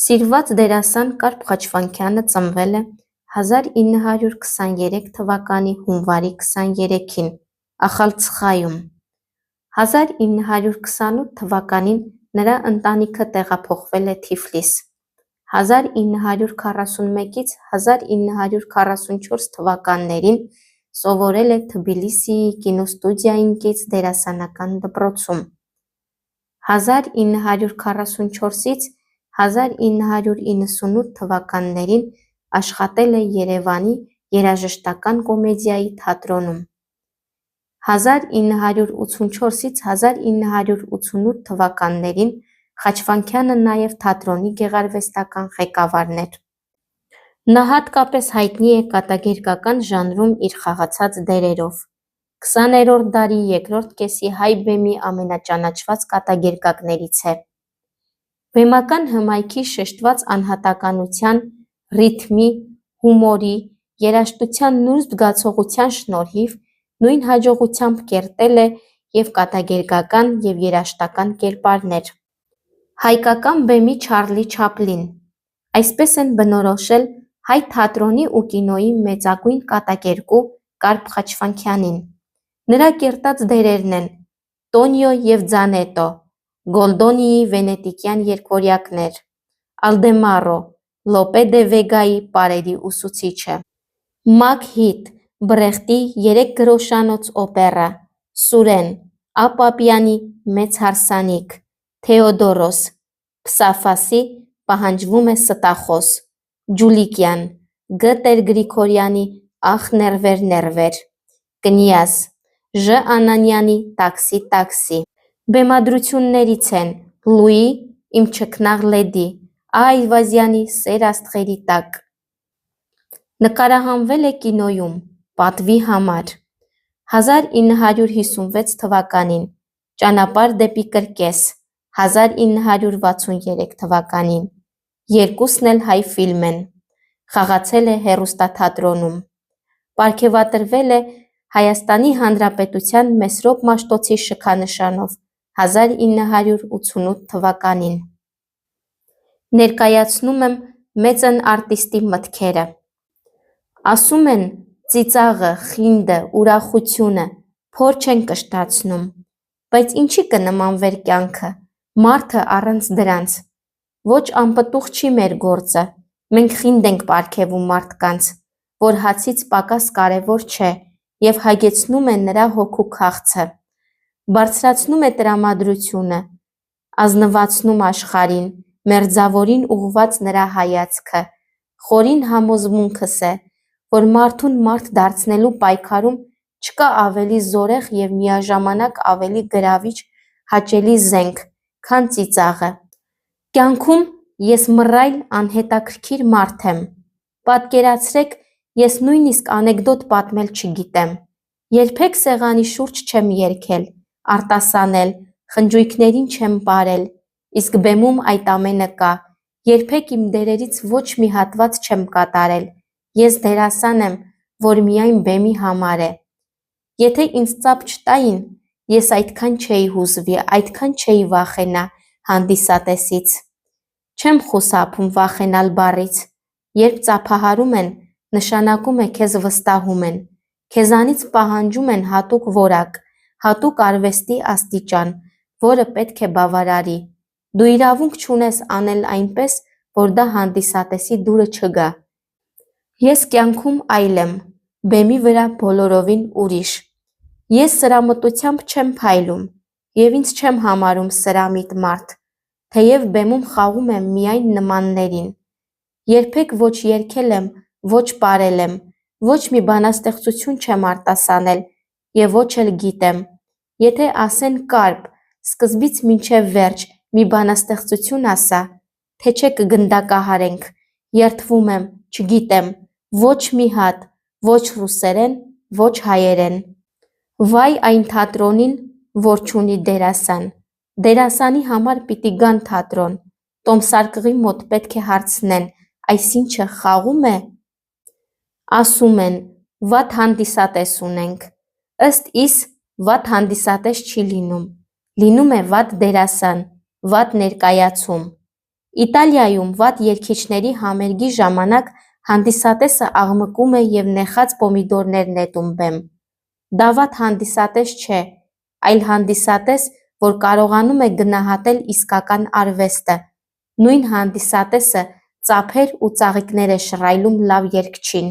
Սիրված դերասան Կարպ Խաչվանքյանը ծնվել է 1923 թվականի հունվարի 23-ին Ախալցխայում։ 1928 թվականին նրա ընտանիքը տեղափոխվել է Թիֆլիս։ 1941-ից 1944 թվականներին սովորել է Թբիլիսիի կինոստուդիային կից դերասանական դպրոցում։ 1944-ից 1998 թվականներին աշխատել է Երևանի երաժշտական կոմեդիայի թատրոնում։ 1984-ից 1988 թվականներին Խաչվանքյանը նաև թատրոնի գեղարվեստական ղեկավարն էր։ Նա հատկապես հայտնի է կատակերգական ժանրում իր խաղացած դերերով։ 20-րդ դարի երկրորդ կեսի հայ բեմի ամենաճանաչված կատակերգակներից է։ Բեմական հմայքի շեշտված անհատականության, ռիթմի, հումորի, երաժշտության նուրբ զգացողության շնորհիվ նույն հաջողությամբ կերտել է և կատակերգական և երաժշտական կերպարներ։ Հայկական բեմի Չարլի Չապլին։ Այսպես են բնորոշել հայ թատրոնի ու կինոյի մեծագույն կատակերգու Կարպ Խաչվանքյանին։ Նրա կերտած դերերն են Տոնիո և Ձանետո, Գոլդոնիի վենետիկյան երգվորյակներ, Ալդեմարո, Լոպե դե Վեգայի պարերի ուսուցիչը, Մաքհիթ, Բրեխտի երեք գրոշանոց օպերա, Սուրեն, Ապապյանի մեծ հարսանիք, Թեոդորոս, Փսաֆասի պահանջվում է ստախոս, Ջուլիկյան, Գ. Տեր-Գրիգորյանի Ախ նեռվեր նեռվեր, Կնյազ, Ժ. Անանյանի Տաքսի։ Բեմադրություններից են Լուի, Իմ չքնաղ լեդի, Ա. Այվազյանի Սեր աստղերի տակ։ Նկարահանվել է կինոյում «Պատվի համար» 1956 թվականին, «Ճանապարհ դեպի կրկես» 1963 թվականին։ Երկուսն էլ հայ ֆիլմ են։ Խաղացել է հեռուստաթատրոնում։ Պարգևատրվել է Հայաստանի Հանրապետության Մեսրոպ Մաշտոցի շքանշանով 1988 թվականին։ Ներկայացնում եմ մեծն արտիստի մտքերը։ Ասում են՝ ծիծաղը, խինդը, ուրախությունը փոր չեն կշտացնում, բայց ինչի կնմանվեր կյանքը, մարդը առանց դրանց։ Ոչ անպտուղ չի մեր գործը, մենք խինդ ենք պարգևում մարդկանց, որ հացից պակաս կարևոր չէ և հագեցնում է նրա հոգու քաղցը, բարձրացնում է տրամադրությունը, ազնվացնում աշխարհին, մերձավորին ուղղված նրա հայացքը, խորին համոզմունքս է, որ մարդուն մարդ դարձնելու պայքարում չկա ավելի զորեղ և միաժամանակ ավելի գրավիչ հաճելի զենք, քան ծիծաղը։ Կյանքում ես մռայլ անհետաքրքիր մարդ եմ։ Պատկերացրեք, ես նույնիսկ անեկդոտ պատմել չգիտեմ։ Երբեք սեղանի շուրջ չեմ երգել, արտասանել, խնջույքներին չեմ պարել, իսկ բեմում այդ ամենը կա։ Երբեք իմ դերերից ոչ մի հատված չեմ կատարել։ Ես դերասան եմ, որ միայն բեմի համար է։ Եթե ինձ ծափ չտային, ես այդքան չէի հուզվի, այդքան չէի վախենա հանդիսատեսից։ Չեմ խուսափում վախենալ բառից։ Երբ ծափահարում են, նշանակում է քեզ վստահում են, քեզանից պահանջում են հատուկ որակ, հատուկ արվեստի աստիճան, որը պետք է բավարարի։ Դու իրավունք չունես անել այնպես, որ դա հանդիսատեսի դուրը չգա։ Ես կյանքում այլ եմ, բեմի վրա բոլորովին ուրիշ։ Ես սրամտությամբ չեմ փայլում և ինձ չեմ համարում սրամիտ մարդ, թեև բեմում խաղում եմ միայն նմաններին։ Երբեք ոչ երգել եմ, ոչ պարել եմ, ոչ մի բանաստեղծություն չեմ արտասանել և ոչ էլ գիտեմ։ Եթե ասեն Կարպ, սկզբից մինչև վերջ մի բանաստեղծություն ասա, թե չէ կգնդակահարենք, երդվում եմ, չգիտեմ, ոչ մի հատ, ոչ ռուսերեն, ոչ հայերեն։ Վայ այն թատրոնին, որ չունի դերասան։ Դերասանի համար պիտի գան թատրոն, տոմսարկղի մոտ պետք է հարցնեն, այսինչը խաղու՞մ է։ Ասում են՝ վատ հանդիսատես ունենք։ Ըստ իս, վատ հանդիսատես չի լինում, լինում է վատ դերասան, վատ ներկայացում։ Իտալիայում վատ երգիչների համերգի ժամանակ հանդիսատեսը աղմկում է և նեխած պոմիդորներ նետում բեմ։ Դա վատ հանդիսատես չէ, այլ հանդիսատես, որ կարողանում է գնահատել իսկական արվեստը։ Նույն հանդիսատեսը ծափեր ու ծաղիկներ է շռայլում լավ երգչին։